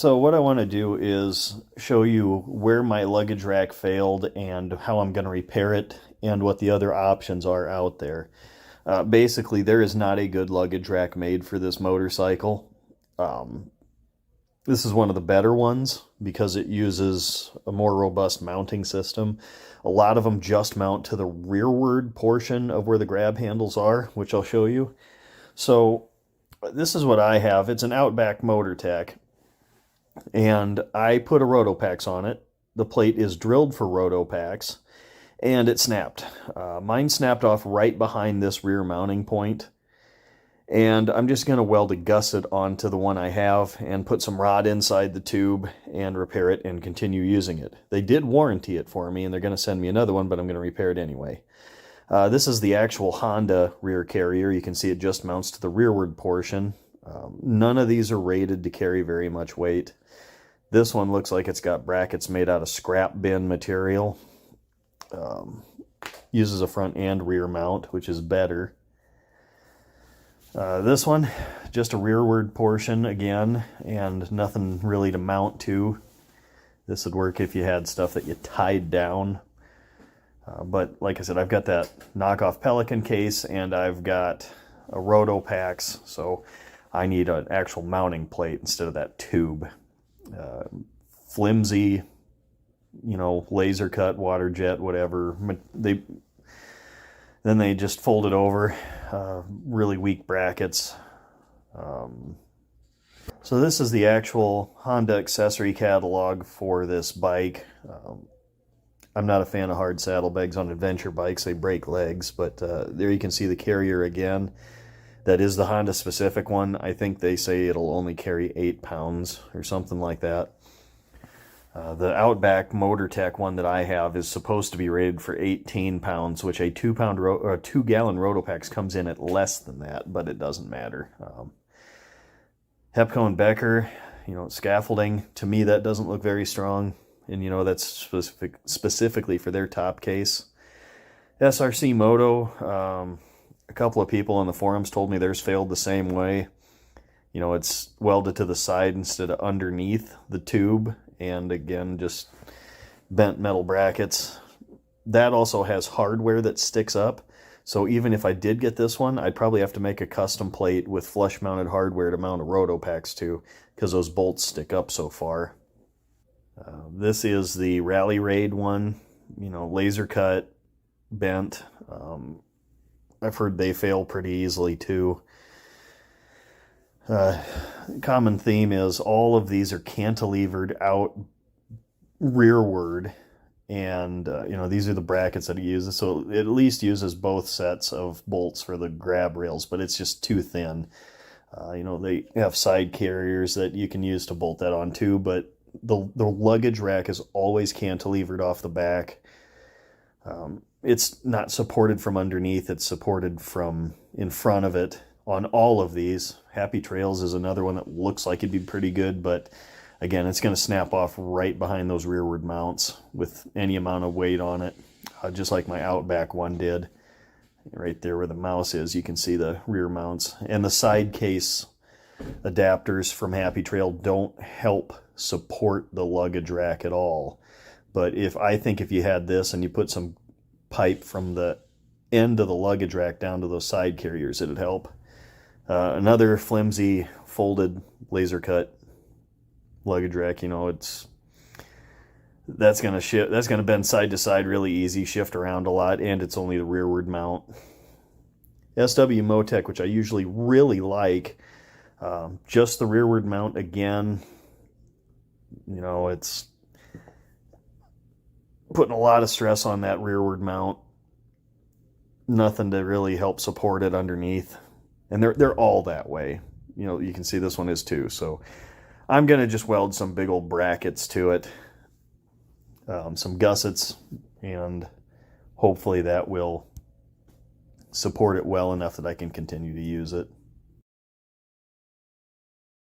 So what I want to do is show you where my luggage rack failed and how I'm going to repair it and what the other options are out there. Basically, there is not a good luggage rack made for this motorcycle. This is one of the better ones because it uses a more robust mounting system. A lot of them just mount to the rearward portion of where the grab handles are, which I'll show you. So this is what I have. It's an Outback MotorTech, and I put a Rotopax on it. The plate is drilled for Rotopax, and it snapped. Mine snapped off right behind this rear mounting point, and I'm just going to weld a gusset onto the one I have and put some rod inside the tube and repair it and continue using it. They did warranty it for me, and they're going to send me another one, but I'm going to repair it anyway. This is the actual Honda rear carrier. You can see it just mounts to the rearward portion. None of these are rated to carry very much weight. This one looks like it's got brackets made out of scrap bin material. Uses a front and rear mount, which is better. This one, just a rearward portion again, and nothing really to mount to. This would work if you had stuff that you tied down. But like I said, I've got that knockoff Pelican case, and I've got a Rotopax, so I need an actual mounting plate instead of that tube. Flimsy, laser cut, water jet, whatever. Then they just fold it over. Really weak brackets. So this is the actual Honda accessory catalog for this bike. I'm not a fan of hard saddlebags on adventure bikes. They break legs, but there you can see the carrier again. That is the Honda specific one. I think they say it'll only carry 8 pounds or something like that. The Outback MotorTech one that I have is supposed to be rated for 18 pounds, which a 2-gallon Rotopax comes in at less than that, but it doesn't matter. Hepco and Becker, scaffolding, to me that doesn't look very strong, and that's specifically for their top case. SRC Moto, a couple of people on the forums told me theirs failed the same way. It's welded to the side instead of underneath the tube, and again, just bent metal brackets. That also has hardware that sticks up, so even if I did get this one, I'd probably have to make a custom plate with flush-mounted hardware to mount a Rotopax to, because those bolts stick up so far. This is the Rally Raid one, laser cut, bent. I've heard they fail pretty easily too. Common theme is all of these are cantilevered out rearward, and these are the brackets that it uses, so it at least uses both sets of bolts for the grab rails, but it's just too thin. They have side carriers that you can use to bolt that on too, but the luggage rack is always cantilevered off the back. It's not supported from underneath, it's supported from in front of it on all of these. Happy Trails is another one that looks like it'd be pretty good, but again, it's going to snap off right behind those rearward mounts with any amount of weight on it, just like my Outback one did. Right there where the mouse is, you can see the rear mounts. And the side case adapters from Happy Trail don't help support the luggage rack at all. But I think if you had this and you put some pipe from the end of the luggage rack down to those side carriers, it'd help. Another flimsy folded laser cut luggage rack, that's gonna bend side to side really easy, shift around a lot, and it's only the rearward mount. SW Motec, which I usually really like, just the rearward mount again. It's putting a lot of stress on that rearward mount. Nothing to really help support it underneath. And they're all that way. You can see this one is too. So I'm going to just weld some big old brackets to it. Some gussets. And hopefully that will support it well enough that I can continue to use it.